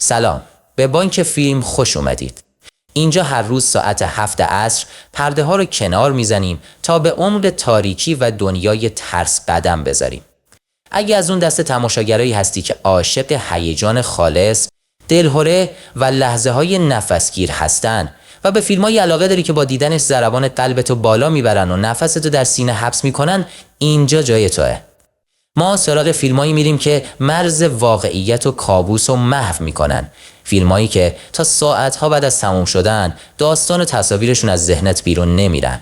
سلام، به بانک فیلم خوش اومدید. اینجا هر روز ساعت 7 عصر پرده ها رو کنار میزنیم تا به عمق تاریکی و دنیای ترس قدم بذاریم. اگه از اون دست تماشاگرایی هستی که عاشق هیجان خالص، دلهره و لحظه های نفسگیر هستن و به فیلم های علاقه داری که با دیدنش ضربان قلبتو بالا میبرن و نفستو در سینه حبس میکنن، اینجا جای توه. ما سراغ فیلمایی میریم که مرز واقعیت و کابوس رو محو میکنن. فیلمایی که تا ساعتها بعد از تموم شدن داستان و تصاویرشون از ذهنت بیرون نمیرن.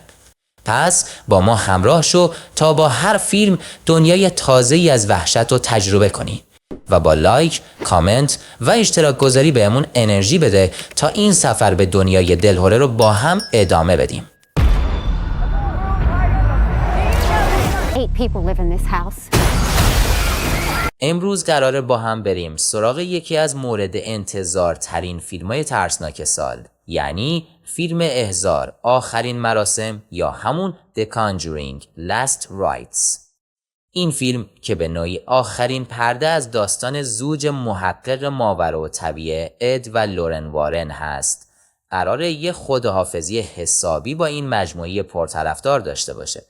پس با ما همراه شو تا با هر فیلم دنیای تازه‌ای از وحشت رو تجربه کنی و با لایک، کامنت و اشتراک گذاری بهمون انرژی بده تا این سفر به دنیای دلهره رو با هم ادامه بدیم. 8 people live in this house. امروز قراره با هم بریم سراغ یکی از مورد انتظار ترین فیلم‌های ترسناک سال، یعنی فیلم احضار، آخرین مراسم یا همون The Conjuring Last Rites. این فیلم که به نوعی آخرین پرده از داستان زوج محقق ماوراءالطبیعه اد و لورن وارن هست، قراره یه خداحافظی حسابی با این مجموعه پرطرفدار داشته باشه.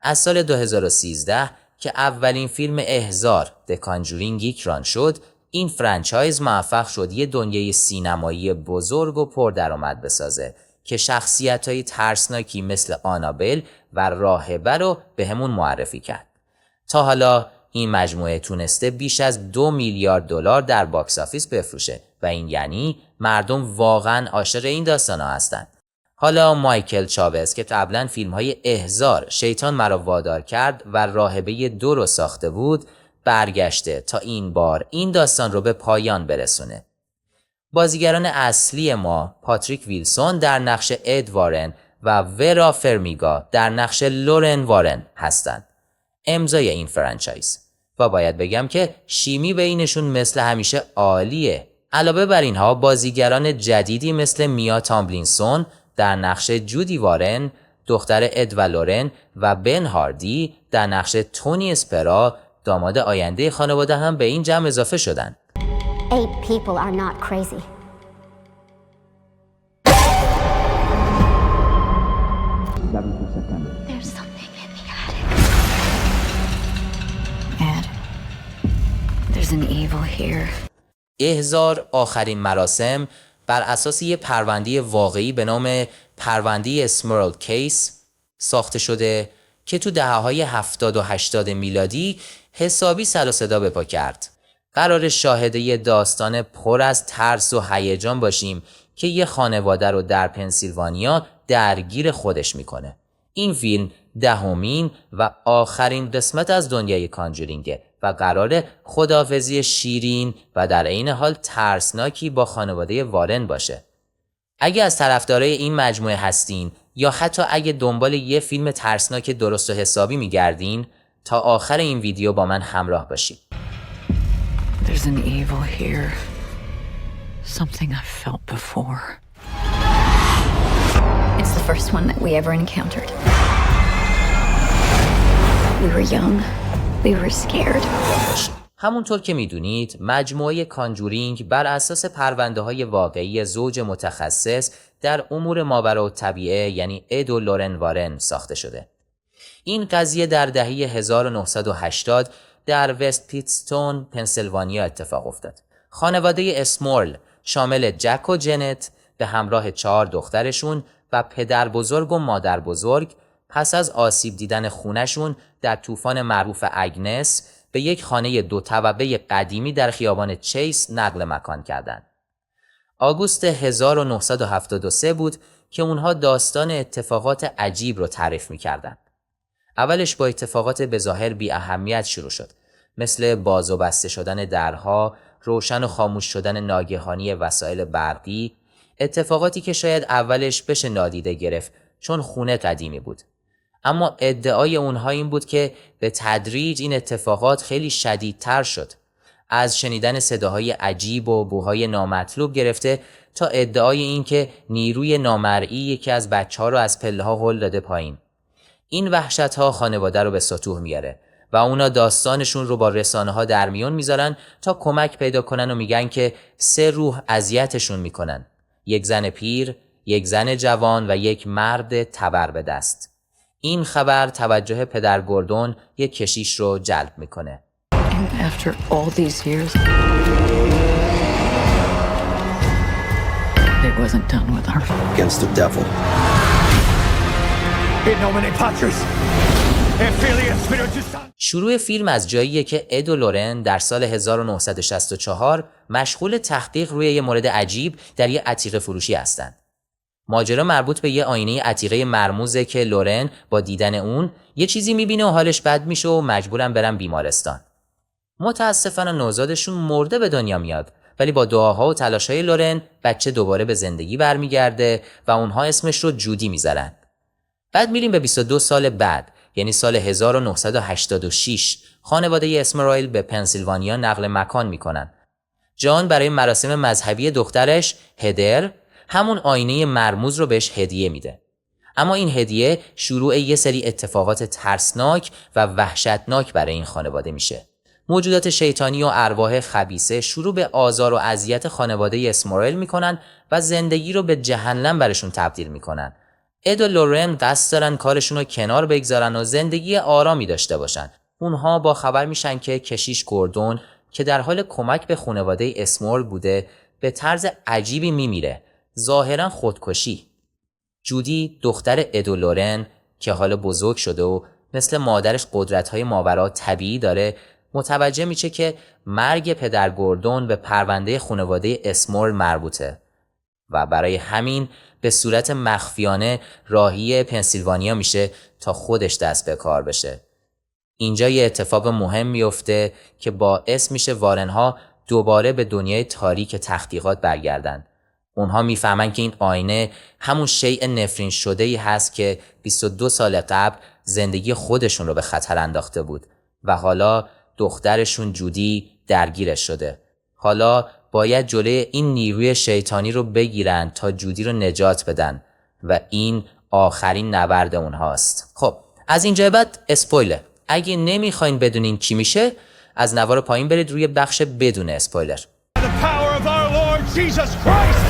از سال 2013 که اولین فیلم احضار The Conjuring اکران شد، این فرانچایز موفق شد یه دنیای سینمایی بزرگ و پردرآمد بسازه که شخصیت‌های ترسناکی مثل آنابل و راهبه رو بهمون معرفی کرد. تا حالا این مجموعه تونسته بیش از 2 میلیارد دلار در باکس آفیس بفروشه و این یعنی مردم واقعا عاشق این داستانا هستن. حالا مایکل چاوز که قبلا فیلم‌های احضار، شیطان مرا وادار کرد و راهبه 2 رو ساخته بود، برگشته تا این بار این داستان رو به پایان برسونه. بازیگران اصلی ما پاتریک ویلسون در نقش اد وارن و ورا فرمیگا در نقش لورن وارن هستند. امضای این فرانچایز. و باید بگم که شیمی بینشون مثل همیشه عالیه. علاوه بر اینها بازیگران جدیدی مثل میا تامبلینسون در نقش جودی وارن، دختر اد و لورن، و بن هاردی در نقش تونی اسپرا، داماد آینده خانواده هم به این جمع اضافه شدن. 8 people are not crazy. There's something in the attic. Ed, there's an evil here. احضار، آخرین مراسم، بر اساس یه پرونده واقعی به نام پرونده اسمرالد کیس ساخته شده که تو دهه‌های 70 و 80 میلادی حسابی سر و صدا به پا کرد. قرار شاهد یه داستان پر از ترس و هیجان باشیم که یه خانواده رو در پنسیلوانیا درگیر خودش میکنه. این فیلم 10مین و آخرین قسمت از دنیای کانجورینگه و قراره خداحافظی شیرین و در عین حال ترسناکی با خانواده وارن باشه. اگه از طرفدارای این مجموعه هستین یا حتی اگه دنبال یه فیلم ترسناک درست و حسابی میگردین، تا آخر این ویدیو با من همراه باشید. There's an evil here. Something I've felt before. It's the first one that we ever encountered. We were young. We were scared. همونطور که میدونید مجموعه کانجورینگ بر اساس پرونده های واقعی زوج متخصص در امور ماوراءالطبیعه یعنی اد و لورن وارن ساخته شده. این قضیه در دهه 1980 در وست پیتستون، پنسیلوانیا اتفاق افتاد. خانواده اسمورل شامل جک و جنت به همراه 4 دخترشون و پدر بزرگ و مادر بزرگ پس از آسیب دیدن خونشون در طوفان معروف اگنس به یک خانه 2 طبقه قدیمی در خیابان چیس نقل مکان کردند. آگوست 1973 بود که اونها داستان اتفاقات عجیب رو تعریف می‌کردند. اولش با اتفاقات بظاهر بی اهمیت شروع شد، مثل باز و بسته شدن درها، روشن و خاموش شدن ناگهانی وسایل برقی، اتفاقاتی که شاید اولش بشه نادیده گرفت چون خونه قدیمی بود. اما ادعای اونها این بود که به تدریج این اتفاقات خیلی شدیدتر شد، از شنیدن صداهای عجیب و بوهای نامطلوب گرفته تا ادعای این که نیروی نامرئی یکی از بچه‌ها رو از پله‌ها هل داده پایین. این وحشت‌ها خانواده رو به سطوح میاره و اونا داستانشون رو با رسانه‌ها در میون میذارن تا کمک پیدا کنن و میگن که 3 روح اذیتشون میکنن. یک زن پیر، یک زن جوان و یک مرد تبر به دست. این خبر توجه پدر گوردون یک کشیش رو جلب میکنه. And after all these years, it wasn't done with her. Against the devil. In nomine Patris et Filii et Spiritus Sancti. شروع فیلم از جاییه که اد و لورن در سال 1964 مشغول تحقیق روی یه مورد عجیب در یه عتیقه فروشی هستند. ماجرا مربوط به یه آینه عتیقه مرموزه که لورن با دیدن اون یه چیزی میبینه و حالش بد میشه و مجبورن برن بیمارستان. متاسفانه نوزادشون مرده به دنیا میاد، ولی با دعاها و تلاشهای لورن بچه دوباره به زندگی برمیگرده و اونها اسمش رو جودی میذارن. بعد میریم به 22 سال بعد، یعنی سال 1986. خانواده اسمرایل به پنسیلوانیا نقل مکان میکنن. جان برای مراسم مذهبی دخترش هدر همون آینه مرموز رو بهش هدیه میده. اما این هدیه شروع یه سری اتفاقات ترسناک و وحشتناک برای این خانواده میشه. موجودات شیطانی و ارواح خبیثه شروع به آزار و اذیت خانواده اسمرایل میکنن و زندگی رو به جهنم برشون تبدیل میکنن. اد و لورن قصد دارن کارشون رو کنار بگذارن و زندگی آرامی داشته باشن. اونها با خبر میشن که کشیش گوردون که در حال کمک به خانواده اسمرایل بوده به طرز عجیبی میمیره، ظاهرا خودکشی. جودی دختر اد و لورن که حالا بزرگ شده و مثل مادرش قدرت‌های ماورا طبیعی داره، متوجه میشه که مرگ پدر گوردون به پرونده خانواده اسمرایل مربوطه و برای همین به صورت مخفیانه راهی پنسیلوانیا میشه تا خودش دست به کار بشه. اینجا یه اتفاق مهم میفته که باعث میشه وارنها دوباره به دنیای تاریک تحقیقات برگردن. اونها میفهمن که این آینه همون شیء نفرین شده‌ای هست که 22 سال قبل زندگی خودشون رو به خطر انداخته بود و حالا دخترشون جودی درگیرش شده. حالا باید جلوی این نیروی شیطانی رو بگیرن تا جودی رو نجات بدن و این آخرین نبرد اونهاست. خب از اینجا بعد اسپویلر. اگه نمیخواین بدونین چی میشه، از نوار پایین برید روی بخش بدون اسپویلر. The power of our Lord Jesus Christ.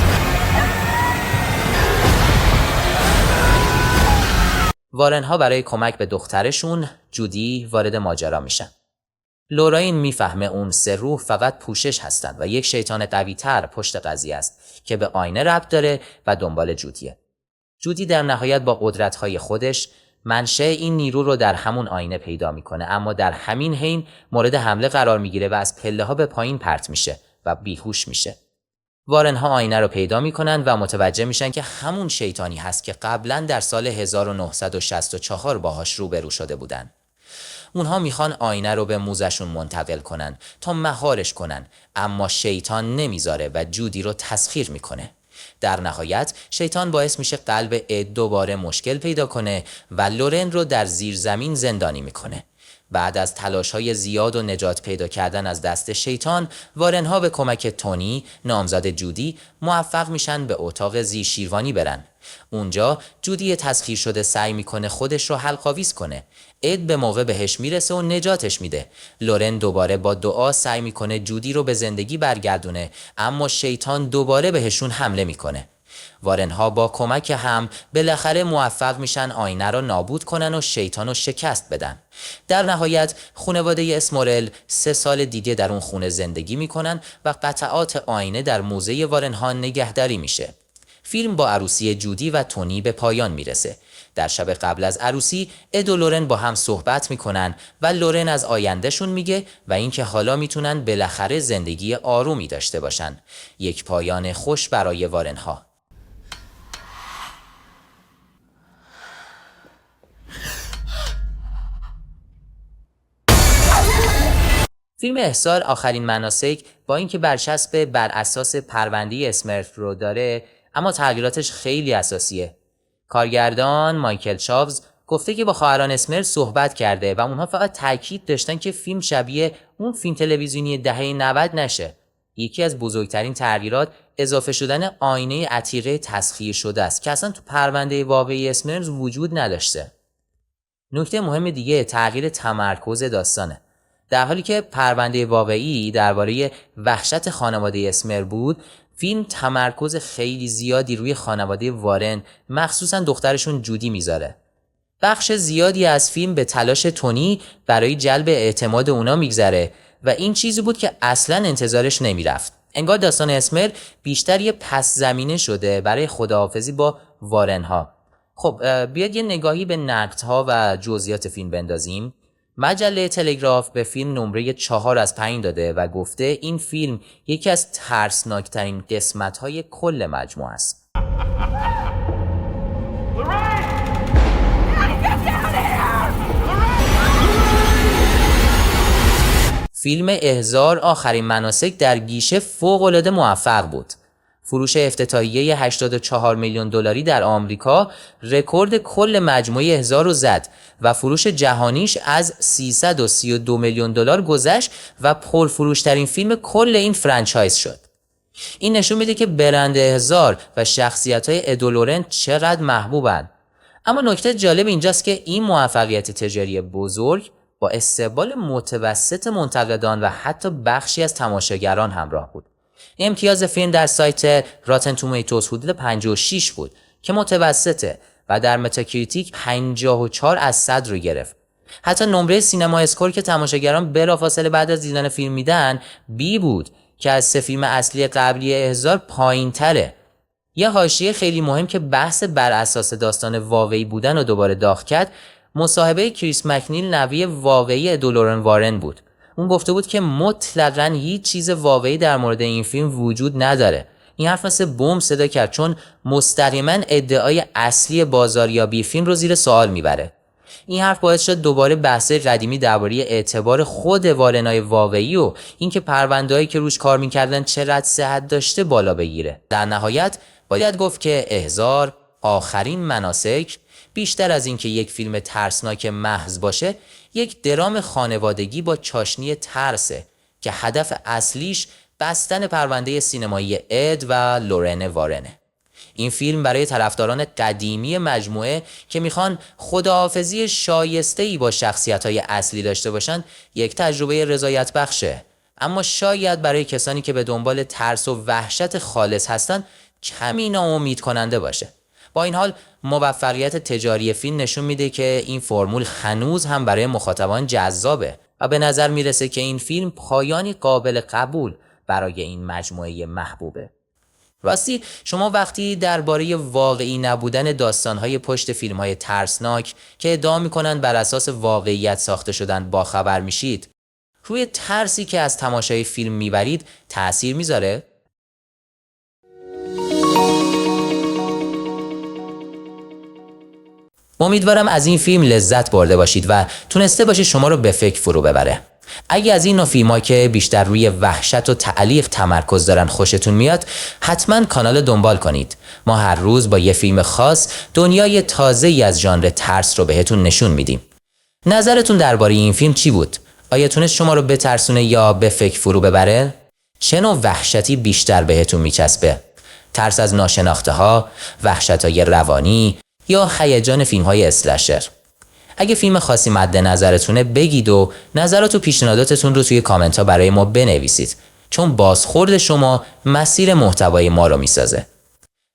وارنها برای کمک به دخترشون جودی وارد ماجرا میشن. لوراین میفهمه اون 3 روح فقط پوشش هستن و یک شیطان قوی تر پشت قضیه است که به آینه ربط داره و دنبال جودیه. جودی در نهایت با قدرت‌های خودش منشأ این نیرو رو در همون آینه پیدا میکنه، اما در همین حین مورد حمله قرار میگیره و از پله‌ها به پایین پرت میشه و بیهوش میشه. وارنها آینه رو پیدا میکنن و متوجه میشن که همون شیطانی هست که قبلا در سال 1964 باهاش روبرو شده بودن. اونها میخوان آینه رو به موزشون منتقل کنن تا مهارش کنن، اما شیطان نمیذاره و جودی رو تسخیر میکنه. در نهایت شیطان باعث میشه قلب اد دوباره مشکل پیدا کنه و لورن رو در زیر زمین زندانی میکنه. بعد از تلاش‌های زیاد و نجات پیدا کردن از دست شیطان، وارنها به کمک تونی، نامزد جودی، موفق میشن به اتاق زیر شیروانی برن. اونجا جودی تسخیر شده سعی میکنه خودش رو حلق‌آویز کنه. اد به موقع بهش میرسه و نجاتش میده. لورن دوباره با دعا سعی میکنه جودی رو به زندگی برگردونه، اما شیطان دوباره بهشون حمله میکنه. وارنها با کمک هم بالاخره موفق میشن آینه رو نابود کنن و شیطان رو شکست بدن. در نهایت خانواده اسمورل 3 سال دیگه در اون خونه زندگی میکنن و قطعات آینه در موزه وارنها نگهداری میشه. فیلم با عروسی جودی و تونی به پایان میرسه. در شب قبل از عروسی اد و لورن با هم صحبت میکنن و لورن از آیندهشون میگه و اینکه حالا میتونن بالاخره زندگی آرومی داشته باشن. یک پایان خوش برای وارنها. فیلم احضار آخرین مناسک با اینکه برچسب بر اساس پرونده اسمرف رو داره، اما تغییراتش خیلی اساسیه. کارگردان مایکل چاوز گفته که با خواهران اسمرف صحبت کرده و اونها فقط تاکید داشتن که فیلم شبیه اون فیلم تلویزیونی دهه 90 نشه. یکی از بزرگترین تغییرات اضافه شدن آینه عتیقه تسخیر شده است که اصلا تو پرونده واقعی اسمرف وجود نداشته. نکته مهم دیگه تغییر تمرکز داستانه. در حالی که پرونده واقعی درباره وحشت خانواده اسمر بود، فیلم تمرکز خیلی زیادی روی خانواده وارن، مخصوصا دخترشون جودی میذاره. بخش زیادی از فیلم به تلاش تونی برای جلب اعتماد اونا میگذره و این چیزی بود که اصلا انتظارش نمیرفت. انگار داستان اسمر بیشتر یه پس زمینه شده برای خداحافظی با وارنها. خب بیاد یه نگاهی به نقدها و جزئیات فیلم بندازیم. مجله تلگراف به فیلم نمره 4 از 5 داده و گفته این فیلم یکی از ترسناکترین قسمت‌های کل مجموعه است. فیلم احضار آخرین مناسک در گیشه فوق‌العاده موفق بود. فروش افتتاحیه 84 میلیون دلاری در آمریکا رکورد کل مجموعه احضار رو زد و فروش جهانیش از 332 میلیون دلار گذشت و پرفروشترین فیلم کل این فرانچایز شد. این نشون میده که برند احضار و شخصیت‌های اد و لورن چقدر محبوبن. اما نکته جالب اینجاست که این موفقیت تجاری بزرگ با استقبال متوسط منتقدان و حتی بخشی از تماشاگران همراه بود. امتیاز فیلم در سایت راتن تومیتوز حدود 56 بود که متوسطه و در متاکریتیک 54 از 100 رو گرفت. حتی نمره سینما اسکور که تماشاگران بلافاصله بعد از دیدن فیلم میدن B بود که از 3 فیلم اصلی قبلی احضار پایین تره. یه حاشیه خیلی مهم که بحث بر اساس داستان واقعی بودن رو دوباره داغ کرد، مصاحبه کریس مکنیل نوی واقعی اد و لورن وارن بود. اون گفته بود که مطلقاً هیچ چیز واقعی در مورد این فیلم وجود نداره. این حرف مثل بمب صدا کرد چون مستقیما ادعای اصلی بازاریابی فیلم رو زیر سوال میبره. این حرف باعث شد دوباره بحث قدیمی درباره اعتبار خود وارنای واقعی و اینکه پرونده‌هایی که روش کار میکردن چقدر صحت داشته بالا بگیره. در نهایت باید گفت که احضار آخرین مناسک بیشتر از اینکه یک فیلم ترسناک محض باشه، یک درام خانوادگی با چاشنی ترسه که هدف اصلیش بستن پرونده سینمایی اد و لورن وارنه. این فیلم برای طرفداران قدیمی مجموعه که میخوان خداحافظی شایسته‌ای با شخصیت‌های اصلی داشته باشن یک تجربه رضایت بخشه، اما شاید برای کسانی که به دنبال ترس و وحشت خالص هستن کمی ناامید کننده باشه. با این حال موفقیت تجاری فیلم نشون میده که این فرمول هنوز هم برای مخاطبان جذابه و به نظر میرسه که این فیلم پایانی قابل قبول برای این مجموعه محبوبه. راستی شما وقتی درباره واقعی نبودن داستان‌های پشت فیلم‌های ترسناک که ادعا می‌کنند بر اساس واقعیت ساخته شدن باخبر میشید، روی ترسی که از تماشای فیلم میبرید تأثیر میذاره؟ امیدوارم از این فیلم لذت برده باشید و تونسته باشه شما رو به فکر فرو ببره. اگه از این نوع فیلم‌ها که بیشتر روی وحشت و تعلیق تمرکز دارن خوشتون میاد، حتما کانال دنبال کنید. ما هر روز با یه فیلم خاص دنیای تازه‌ای از ژانر ترس رو بهتون نشون میدیم. نظرتون درباره این فیلم چی بود؟ آیا تونست شما رو بترسونه یا به فکر فرو ببره؟ چه نوع وحشتی بیشتر بهتون میچسبه؟ ترس از ناشناخته‌ها، وحشت‌های روانی یا هیجان فیلم‌های اسلشر؟ اگه فیلم خاصی مد نظرتونه بگید و نظرات و پیشنهاداتتون رو توی کامنت ها برای ما بنویسید، چون بازخورد شما مسیر محتوای ما رو میسازه.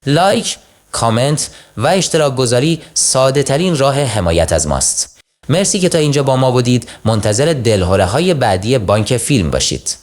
لایک، کامنت و اشتراک گذاری ساده ترین راه حمایت از ماست. مرسی که تا اینجا با ما بودید. منتظر دلهره های بعدی بانک فیلم باشید.